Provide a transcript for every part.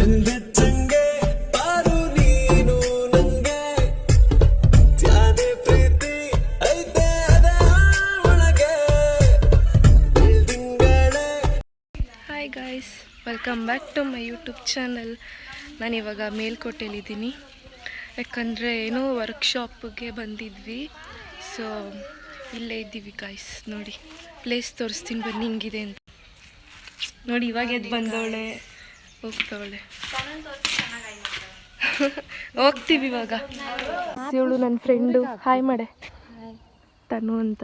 Hi guys, welcome back to my YouTube channel. ನಾನಿವಾಗ ಮೇಲ್ಕೋಟೆಯಲ್ಲಿದ್ದೀನಿ, ಯಾಕಂದರೆ ಏನೋ ವರ್ಕ್ಶಾಪ್ಗೆ ಬಂದಿದ್ವಿ. ಸೊ ಇಲ್ಲೇ ಇದ್ದೀವಿ ಗಾಯ್ಸ್. ನೋಡಿ ಪ್ಲೇಸ್ ತೋರಿಸ್ತೀನಿ ಬನ್ನಿ ಹಿಂಗಿದೆ ಅಂತ. ನೋಡಿ ಇವಾಗ ಎದ್ದು ಬಂದವಳೆ, ಹೋಗ್ತವಳೆ. ಹೋಗ್ತೀವಿ ಇವಾಗ. ಇವಳು ನನ್ನ ಫ್ರೆಂಡು, ಹಾಯ್ ಮಾಡೆ, ತನು ಅಂತ.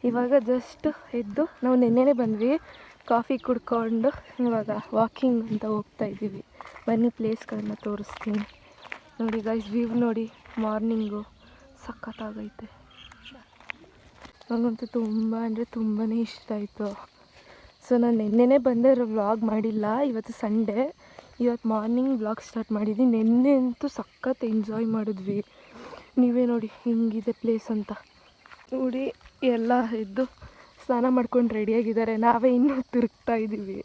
ಇವಾಗ ಜಸ್ಟ್ ಎದ್ದು ನಾವು ನೆನ್ನೆನೇ ಬಂದ್ವಿ, ಕಾಫಿ ಕುಡ್ಕೊಂಡು ಇವಾಗ ವಾಕಿಂಗ್ ಅಂತ ಹೋಗ್ತಾ ಇದ್ದೀವಿ. ಬನ್ನಿ ಪ್ಲೇಸ್ಗಳನ್ನ ತೋರಿಸ್ತೀನಿ. ನೋಡಿ ಗೈಸ್, ವ್ಯೂ ನೋಡಿ, ಮಾರ್ನಿಂಗು ಸಖತ್ತಾಗೈತೆ. ನನಗಂತೂ ತುಂಬ ಅಂದರೆ ತುಂಬಾ ಇಷ್ಟ ಆಯಿತು. ಸೊ ನಾನು ನೆನ್ನೆನೇ ಬಂದೆ, ವ್ಲಾಗ್ ಮಾಡಿಲ್ಲ. ಇವತ್ತು ಸಂಡೇ, ಇವತ್ತು ಮಾರ್ನಿಂಗ್ ವ್ಲಾಗ್ ಸ್ಟಾರ್ಟ್ ಮಾಡಿದ್ವಿ. ನೆನ್ನೆ ಅಂತೂ ಸಖತ್ ಎಂಜಾಯ್ ಮಾಡಿದ್ವಿ. ನೀವೇ ನೋಡಿ ಹಿಂಗಿದೆ ಪ್ಲೇಸ್ ಅಂತ. ನೋಡಿ ಎಲ್ಲ ಎದ್ದು ಸ್ನಾನ ಮಾಡ್ಕೊಂಡು ರೆಡಿಯಾಗಿದ್ದಾರೆ, ನಾವೇ ಇನ್ನೂ ತಿರುಗ್ತಾ ಇದ್ದೀವಿ.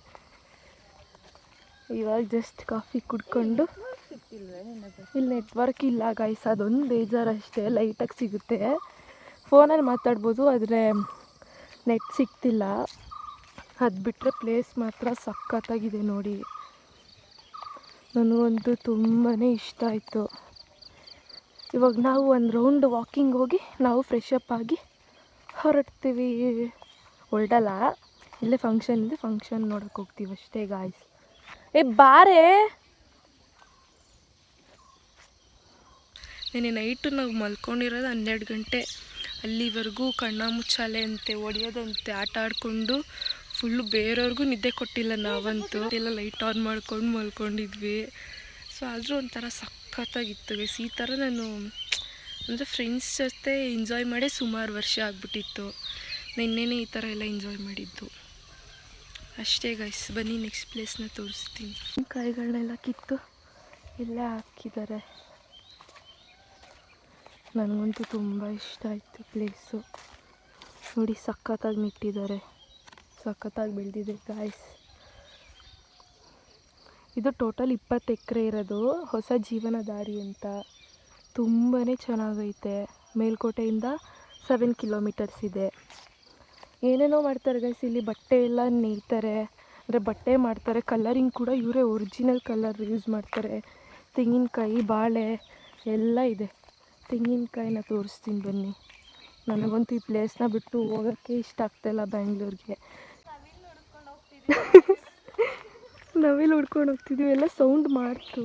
ಇವಾಗ ಜಸ್ಟ್ ಕಾಫಿ ಕುಡ್ಕೊಂಡು, ಇಲ್ಲಿ ನೆಟ್ವರ್ಕ್ ಇಲ್ಲ ಗೈಸ್, ಅದೊಂದು ಬೇಜಾರು ಅಷ್ಟೇ. ಲೈಟಾಗಿ ಸಿಗುತ್ತೆ, ಫೋನಲ್ಲಿ ಮಾತಾಡ್ಬೋದು, ಆದರೆ ನೆಟ್ ಸಿಗ್ತಿಲ್ಲ. ಅದು ಬಿಟ್ಟರೆ ಪ್ಲೇಸ್ ಮಾತ್ರ ಸಖತ್ತಾಗಿದೆ ನೋಡಿ. ನನಗಂತೂ ತುಂಬಾ ಇಷ್ಟ ಆಯಿತು. ಇವಾಗ ನಾವು ಒಂದು ರೌಂಡ್ ವಾಕಿಂಗ್ ಹೋಗಿ ನಾವು ಫ್ರೆಶ್ ಅಪ್ ಆಗಿ ಹೊರಡ್ತೀವಿ. ಹೊರಡಲ್ಲ, ಇಲ್ಲೇ ಫಂಕ್ಷನ್ ಇದೆ, ಫಂಕ್ಷನ್ ನೋಡೋಕೆ ಹೋಗ್ತೀವಿ ಅಷ್ಟೇ ಗಾಯ್ಸ್. ಬಾರೆ. ನೆನ್ನೆ ನೈಟು ನಾವು ಮಲ್ಕೊಂಡಿರೋದು 12 ಗಂಟೆ. ಅಲ್ಲಿವರೆಗೂ ಕಣ್ಣ ಮುಚ್ಚಾಲೆ ಅಂತೆ, ಹೊಡೆಯೋದಂತೆ, ಆಟ ಆಡಿಕೊಂಡು ಫುಲ್ಲು ಬೇರೆಯವ್ರಿಗೂ ನಿದ್ದೆ ಕೊಟ್ಟಿಲ್ಲ. ನಾವಂತೂ ಎಲ್ಲ ಲೈಟ್ ಆನ್ ಮಾಡ್ಕೊಂಡು ಮಲ್ಕೊಂಡಿದ್ವಿ. ಸೊ ಆದರೂ ಒಂಥರ ಸಖತ್ತಾಗಿತ್ತು ಗೈಸ್. ಈ ಥರ ನಾನು ಅಂದರೆ ಫ್ರೆಂಡ್ಸ್ ಜೊತೆ ಎಂಜಾಯ್ ಮಾಡೇ ಸುಮಾರು ವರ್ಷ ಆಗಿಬಿಟ್ಟಿತ್ತು. ನಿನ್ನೆನೇ ಈ ಥರ ಎಲ್ಲ ಎಂಜಾಯ್ ಮಾಡಿದ್ದು ಅಷ್ಟೇ ಗೈಸ್. ಬನ್ನಿ ನೆಕ್ಸ್ಟ್ ಪ್ಲೇಸ್ನ ತೋರಿಸ್ತೀನಿ. ಕಾಯಿಗಳನ್ನೆಲ್ಲ ಕಿತ್ತು ಇಲ್ಲೇ ಹಾಕಿದ್ದಾರೆ. ನನಗಂತೂ ತುಂಬ ಇಷ್ಟ ಆಯಿತು ಪ್ಲೇಸು. ನೋಡಿ ಸಖತ್ತಾಗಿ ನೆಟ್ಟಿದ್ದಾರೆ, ಸಖತ್ತಾಗಿ ಬೆಳೆದಿದೆ ಗಾಯ್ಸ್. ಇದು ಟೋಟಲ್ 20 ಎಕರೆ ಇರೋದು, ಹೊಸ ಜೀವನ ದಾರಿ ಅಂತ. ತುಂಬಾ ಚೆನ್ನಾಗೈತೆ. ಮೇಲ್ಕೋಟೆಯಿಂದ 7 ಕಿಲೋಮೀಟರ್ಸ್ ಇದೆ. ಏನೇನೋ ಮಾಡ್ತಾರೆ ಗೈಸ್ ಇಲ್ಲಿ. ಬಟ್ಟೆ ಎಲ್ಲ ನೇಯ್ತಾರೆ, ಅಂದರೆ ಬಟ್ಟೆ ಮಾಡ್ತಾರೆ. ಕಲರಿಂಗ್ ಕೂಡ ಇವರೇ ಒರಿಜಿನಲ್ ಕಲರ್ ಯೂಸ್ ಮಾಡ್ತಾರೆ. ತೆಂಗಿನಕಾಯಿ, ಬಾಳೆ ಎಲ್ಲ ಇದೆ. ತೆಂಗಿನಕಾಯಿನ ತೋರಿಸ್ತೀನಿ ಬನ್ನಿ. ನನಗಂತೂ ಈ ಪ್ಲೇಸ್ನ ಬಿಟ್ಟು ಹೋಗೋಕ್ಕೆ ಇಷ್ಟ ಆಗ್ತಾಯಿಲ್ಲ ಬ್ಯಾಂಗ್ಳೂರಿಗೆ. ನಾವಿಲ್ಲಿ ಹುಡ್ಕೊಂಡು ಹೋಗ್ತಿದ್ದೀವಿ, ಎಲ್ಲ ಸೌಂಡ್ ಮಾಡ್ತು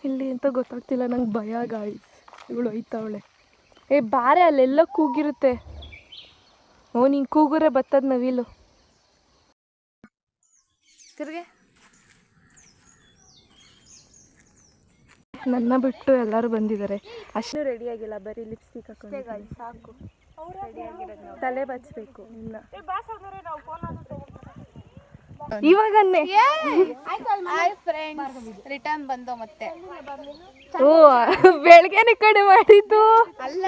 ಇಲ್ಲಿ ಅಂತ ಗೊತ್ತಾಗ್ತಿಲ್ಲ. ನಂಗೆ ಭಯ ಗಾಯ್ಸ್. ಇವಳು ಹೋಯ್ತವಳೆ. ಬಾರೆ, ಅಲ್ಲೆಲ್ಲ ಕೂಗಿರುತ್ತೆ. ನೀನು ಕೂಗುರೆ ಬರ್ತದ ನವಿಲು. ತಿರ್ಗೆ ನನ್ನ ಬಿಟ್ಟು ಎಲ್ಲರೂ ಬಂದಿದ್ದಾರೆ. ಅಷ್ಟು ರೆಡಿಯಾಗಿಲ್ಲ, ಬರೀ ಲಿಪ್ಸ್ಟಿಕ್ ಹಾಕೊಂಡು ಸಾಕು. ತಲೆ ಬಚ್ಚಬೇಕು ಇನ್ನು. ಇವಾಗನ್ನೇ ರಿಟರ್ನ್ ಬಂದೋ ಮತ್ತೆ. ಓ, ಬೆಳಗ್ಗೆನೆ ಕಡೆ ಮಾಡಿದ್ದು ಅಲ್ಲ,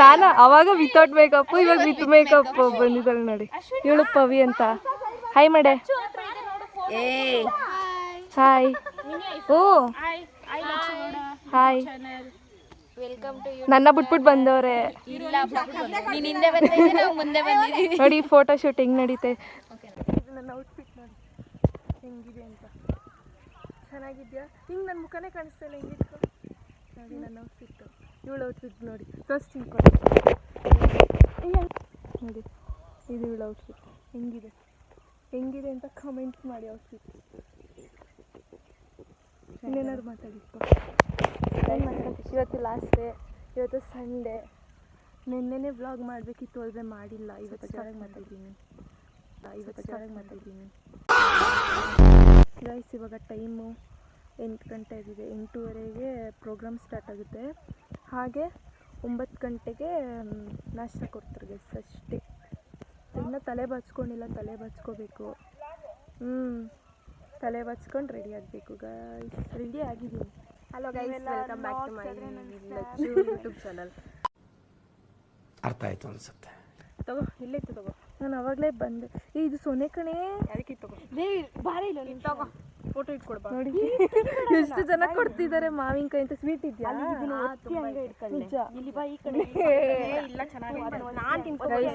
ನಾನು ಅವಾಗ ವಿತೌಟ್ ಮೇಕಪ್, ಇವಾಗ ವಿತ್ ಮೇಕಪ್ ಬಂದಿದ್ದಾಳೆ ನೋಡಿ. ಇವಳು ಪವಿ ಅಂತ. ಹಾಯ್ ಮಾಡೆ. ಹಾಯ್. ಓ ಹಾಯ್. ನನ್ನ ಬಿಟ್ಬಿಟ್ಟು ಬಂದವ್ರೆ. ನೋಡಿ ಫೋಟೋ ಶೂಟ್ ಹೆಂಗ್ ನಡೀತೆ. ನನ್ನ ಔಟ್ಫಿಟ್ ನೋಡಿ ಹೆಂಗಿದೆ ಅಂತ. ಚೆನ್ನಾಗಿದ್ಯಾ? ಹಿಂಗೆ ನನ್ನ ಮುಖನೇ ಕಾಣಿಸ್ತಾಯಿಲ್ಲ, ಹೆಂಗಿತ್ತು ನೋಡಿ ನನ್ನ ಔಟ್ಫಿಟ್ಟು. ಇವಳು ಔಟ್ಫಿಟ್ ನೋಡಿ, ತೋರಿಸ್ತೀನಿ ಕೊಡಿ. ನೋಡಿ ಇದು ಇವಳು ಔಟ್ಫಿಟ್. ಹೆಂಗಿದೆ ಅಂತ ಕಮೆಂಟ್ ಮಾಡಿ. ಔಟ್ಫಿಟ್ ಇನ್ನೇನಾದ್ರು ಮಾತಾಡಿತ್ತು. ಏನು ಮಾತಾಡ್ತೀವಿ? ಇವತ್ತು ಲಾಸ್ಟ್ ಡೇ, ಇವತ್ತು ಸಂಡೇ. ನೆನ್ನೆನೇ ವ್ಲಾಗ್ ಮಾಡಬೇಕಿತ್ತು, ಆದರೆ ಮಾಡಿಲ್ಲ. ಇವತ್ತು ಚೆನ್ನಾಗಿ ಮಾತಾಡಿದ್ದೀನಿ. ಗೈಸ್ ಇವಾಗ ಟೈಮು 8 ಗಂಟೆ ಆಗಿದೆ. 8:30ಗೆ ಪ್ರೋಗ್ರಾಮ್ ಸ್ಟಾರ್ಟ್ ಆಗುತ್ತೆ. ಹಾಗೆ 9 ಗಂಟೆಗೆ ನಾಷ್ಟ ಕೊಡ್ತಾರೆ ಗೈಸ್ ಅಷ್ಟೇ. ಇನ್ನು ತಲೆ ಬಾಚ್ಕೊಂಡಿಲ್ಲ, ತಲೆ ಬಾಚ್ಕೋಬೇಕು. ತಲೆ ಬಾಚ್ಕೊಂಡು ರೆಡಿ ಆಗಬೇಕು ಗೈಸ್. ರೆಡಿ ಆಗಿದ್ದೀನಿ. Hello guys, welcome back to my YouTube channel. ಅರ್ಥ ಆಯ್ತು ಅನ್ಸುತ್ತೆ. ತಗೋ, ಇಲ್ಲೈತೆ ತಗೋ. ನಾನು ಅವಾಗಲೇ ಬಂದೆ. ಇದು ಸೊನೆ ಕಣೆ, ಅದಕ್ಕೆ ತಗೋ. ಬಾರಿ ಇಲ್ಲ ನೀನು ತಗೋ. ಫೋಟೋ ಇಟ್ಕೊಡ್ಬಾ ನೋಡಿ ಎಷ್ಟು ಜನ ಕೊಡ್ತಿದ್ದಾರೆ ಮಾವಿನಕಾಯಿ ಅಂತ. ಸ್ವೀಟ್ ಇದೆಯಾ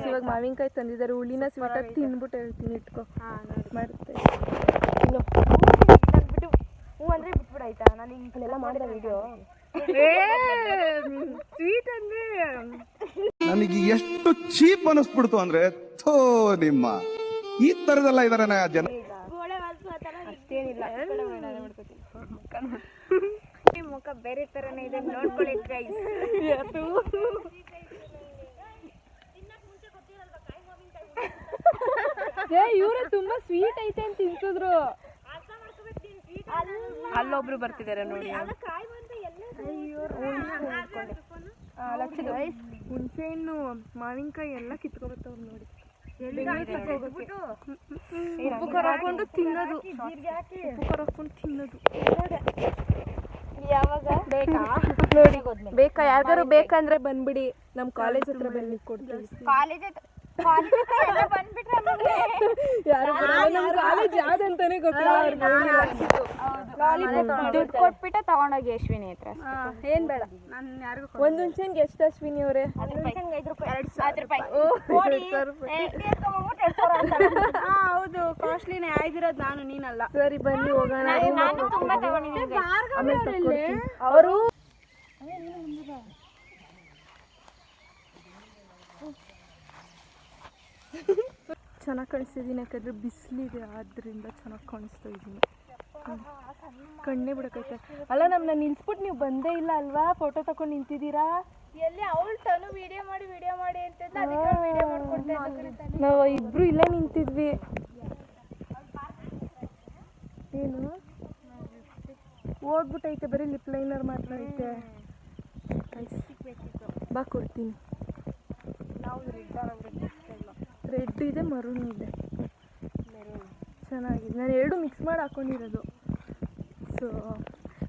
ಇವಾಗ ಮಾವಿನಕಾಯಿ ತಂದಿದ್ದಾರೆ. ಹುಳಿನ ಸ್ವೀಟ್ ಆಗಿ ತಿನ್ಬಿಟ್ಟು ಹೇಳ್ತೀನಿ. ಇಟ್ಕೊ ಮಾಡುತ್ತೆ ಅಂದ್ರೆ ಬಿಟ್ಬಿಡ ಆಯ್ತಾ. ನಾನು ಹಿಂಗೆಲ್ಲ ಮಾಡಿದ ವಿಡಿಯೋ ಸ್ವೀಟ್ ಅಂದ್ರೆ ನನಗೆ ಎಷ್ಟು ಚೀಪ್ ಅನಿಸ್ಬಿಡ್ತು ಅಂದ್ರೆ ಥೋ ನಿಮ್ಮ ಈ ತರದೆಲ್ಲ ಇದಾರೆ ಜನ. ಅಷ್ಟೇನಿಲ್ಲ, ಮುಖ ಬೇರೆ ತರನೇ ಇದೆ, ನೋಡ್ಕೊಳ್ಳಿ ಗೈಸ್. ಇವ್ರೆ ತುಂಬಾ ಸ್ವೀಟ್ ಐತೆ ಅಂತ ತಿನ್ಸಿದ್ರು. ಅಲ್ಲೊಬ್ರು ಬರ್ತಿದಾರೆ ನೋಡಿ. ಹುಣಸೆ ಹಣ್ಣು ಮಾವಿನಕಾಯಿ ಎಲ್ಲ ಕಿತ್ಕೊಬತ್ತವ್ರು ನೋಡಿ. ಉಪ್ಪು ಖಾರ ಹಾಕೊಂಡು ತಿನ್ನೋದು. ಉಪ್ಪು ಖಾರ ಹಾಕೊಂಡು ತಿನ್ನೋದು. ಯಾವಾಗ ಬೇಕಾ ನೋಡಿ ಬೇಕಾ? ಯಾರಿಗಾರು ಬೇಕಂದ್ರೆ ಬಂದ್ಬಿಡಿ, ನಮ್ ಕಾಲೇಜ್ ಹತ್ರ ಬನ್ನಿ ಕೊಡ್ತೀವಿ. ಕಾಲೇಜ್ ಯಾರು ನಮ್ ಕಾಲೇಜ್ ಯಾವ್ದಂತಾನೆ ಗೊತ್ತಿಲ್ಲ. ದುಡ್ಡು ಕೊಟ್ಬಿಟ್ಟು ತಗೊಂಡೋಗಿ ಅಶ್ವಿನಿ ಹತ್ರ. ಏನ್ ಬೇಡ, ಒಂದ್ ಹುಣ್ಸೆನ್ಗೆ ಎಷ್ಟು ಅಶ್ವಿನಿ ಅವ್ರೆ? 5 ರೂಪಾಯಿ. ಹೌದು, ಕಾಸ್ಟ್ಲಿನೇ ಆಗಿರೋದು ನಾನು, ನೀನಲ್ಲ. ಸರಿ ಬನ್ನಿ ಹೋಗೋಣ. ಅವರು ಚೆನ್ನಾಗಿ ಕಾಣಿಸ್ತಿದ್ದೀನಿ, ಯಾಕಂದ್ರೆ ಬಿಸಿಲಿದೆ ಆದ್ರಿಂದ ಚೆನ್ನಾಗಿ ಕಾಣಿಸ್ತಾ ಇದ್ದೀನಿ. ಕಣ್ಣೇ ಬಿಡಕೈತೆ. ಅಲ್ಲ ನಮ್ಮನ್ನ ನಿಲ್ಸ್ಬಿಟ್ಟು ನೀವು ಬಂದೇ ಇಲ್ಲ ಅಲ್ವಾ? ಫೋಟೋ ತಕೊಂಡು ನಿಂತಿದ್ದೀರಾ. ಎಲ್ಲಿ ಅವಳು ತಾನು ವಿಡಿಯೋ ಮಾಡಿ ಅಂತ ವಿಡಿಯೋ ಮಾಡ್ಕೊಡ್ತಾ ಇದ್ದೆ. ನಾವು ಇಬ್ರು ಇಲ್ಲೇ ನಿಂತಿದ್ವಿ. ಏನು ಓದ್ಬಿಟ್ಟೈತೆ, ಬರೀ ಲಿಪ್ ಲೈನರ್ ಮಾತ್ರ ಐತೆ. ಬಾ ಕೊಡ್ತೀನಿ. ರೆಡ್ ಇದೆ, ಮರೂನ್ ಇದೆ. ಚೆನ್ನಾಗಿದೆ. ನಾನು ಎರಡು ಮಿಕ್ಸ್ ಮಾಡಿ ಹಾಕೊಂಡಿರೋದು. ಸೊ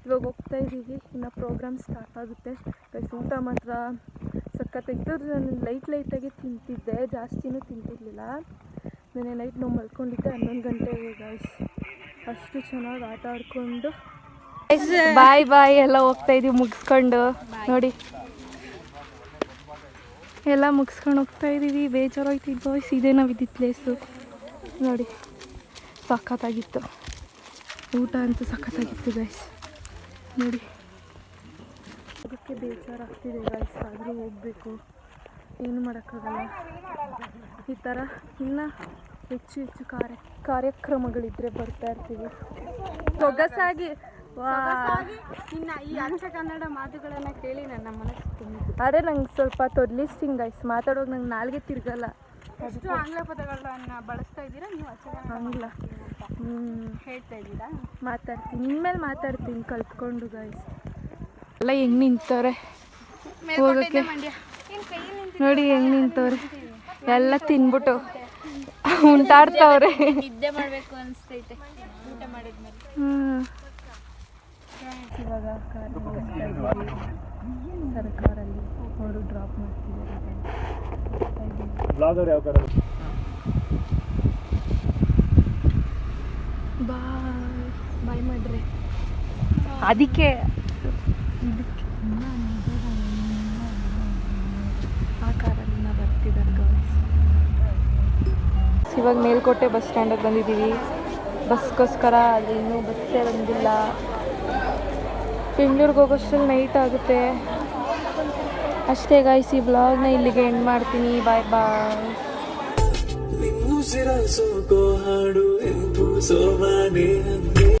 ಇವಾಗ ಹೋಗ್ತಾ ಇದ್ದೀವಿ, ಇನ್ನು ಪ್ರೋಗ್ರಾಮ್ ಸ್ಟಾರ್ಟ್ ಆಗುತ್ತೆ. ಊಟ ಮಾತ್ರ ಸಖತ್ತಾಗಿತ್ತು. ನಾನು ಲೈಟಾಗಿ ತಿಂತಿದ್ದೆ, ಜಾಸ್ತಿನೂ ತಿಂತಿರ್ಲಿಲ್ಲ. ನೆನ್ನೆ ನೈಟ್ ನಾವು ಮಲ್ಕೊಂಡಿದ್ದೆ 11 ಗಂಟೆಗೆ ಗಾಯ್ಸ್. ಅಷ್ಟು ಚೆನ್ನಾಗಿ ಆಟ ಆಡ್ಕೊಂಡು ಬಾಯ್ ಎಲ್ಲ ಹೋಗ್ತಾ ಇದೀವಿ ಮುಗಿಸ್ಕೊಂಡು. ನೋಡಿ ಎಲ್ಲ ಮುಗಿಸ್ಕೊಂಡು ಹೋಗ್ತಾ ಇದ್ದೀವಿ. ಬೇಜಾರಾಯ್ತು ಬಾಯ್ಸ್. ಇದೇ ನಾವು ಇದ್ದಿದ್ದ ಪ್ಲೇಸು ನೋಡಿ. ಸಖತ್ತಾಗಿತ್ತು ಊಟ ಅಂತೂ, ಸಖತ್ತಾಗಿತ್ತು ಗೈಸ್. ನೋಡಿ ಅದಕ್ಕೆ ಬೇಜಾರಾಗ್ತಿದೆ ಗೈಸ್. ಆದರೂ ಹೋಗಬೇಕು, ಏನು ಮಾಡೋಕ್ಕಾಗಲ್ಲ. ಈ ಥರ ಇನ್ನೂ ಹೆಚ್ಚು ಕಾರ್ಯಕ್ರಮಗಳಿದ್ರೆ ಬರ್ತಾ ಇರ್ತೀವಿ. ಸೊಗಸಾಗಿ ಇನ್ನು ಈ ಅಚ್ಚ ಕನ್ನಡ ಮಾತುಗಳನ್ನು ಕೇಳಿ ನನ್ನ ಮನಸ್ಸು ತುಂಬ. ಆದರೆ ನಂಗೆ ಸ್ವಲ್ಪ ತೊದಲಿಸ್ತೀನಿ ಗೈಸ್, ಮಾತಾಡೋದು ನಂಗೆ ನಾಲ್ಗೆ ತಿರ್ಗಲ್ಲ. ಎಷ್ಟು ಆಂಗ್ಲ ಪದಗಳನ್ನ ಬಳಸ್ತಾ ಇದ್ದೀರಾ ನೀವು? ಆಂಗ್ಲ ಹೇಳ್ತಾ ಇದ್ದೀರಾ? ಮಾತಾಡ್ತೀನಿ, ಇನ್ಮೇಲೆ ಮಾತಾಡ್ತೀನಿ ಕಲ್ತ್ಕೊಂಡು ಗೈಸ್. ಎಲ್ಲ ಹೆಂಗೆ ನಿಂತವ್ರೆ ಹೋಗೋಕ್ಕೆ ನೋಡಿ, ಹೆಂಗೆ ನಿಂತವ್ರೆ ಎಲ್ಲ ತಿನ್ಬಿಟ್ಟು ಉಂಟಾಡ್ತವ್ರೆ. ನಿದ್ದೆ ಮಾಡಬೇಕು ಅನಿಸ್ತೈತೆ ಊಟ ಮಾಡಿದ್ಮೇಲೆ. ಇವಾಗ ಕಾರ್ ಹೋಗ್ತಾ ಇದ್ದೀವಿ ಸರ್ಕಾರಲ್ಲಿ. ಅವರು ಡ್ರಾಪ್ ಮಾಡ್ತಿದ್ದಾರೆ. ಬಾಯ್ ಮಾಡ್ರಿ. ಅದಕ್ಕೆ ಆ ಕಾರಲ್ಲಿ ನಾವು ಬರ್ತಿದ್ದಾರೆ ಗೈಸ್. ಇವಾಗ ಮೇಲ್ಕೋಟೆ ಬಸ್ ಸ್ಟ್ಯಾಂಡಿಗೆ ಬಂದಿದ್ದೀವಿ. ಬಸ್ಗೋಸ್ಕರ ಅಲ್ಲಿ ಇನ್ನೂ ಬಸ್ಸೇ ಬಂದಿಲ್ಲ. ಬೆಂಗಳೂರಿಗೆ ಹೋಗೋಷ್ಟರಲ್ಲಿ ನೈಟ್ ಆಗುತ್ತೆ ಅಷ್ಟೇ ಗಾಯ್ಸ್. ಈ ಬ್ಲಾಗ್ನ ಇಲ್ಲಿಗೆ ಎಂಡ್ ಮಾಡ್ತೀನಿ. ಬಾಯ್ ಬಾಯ್.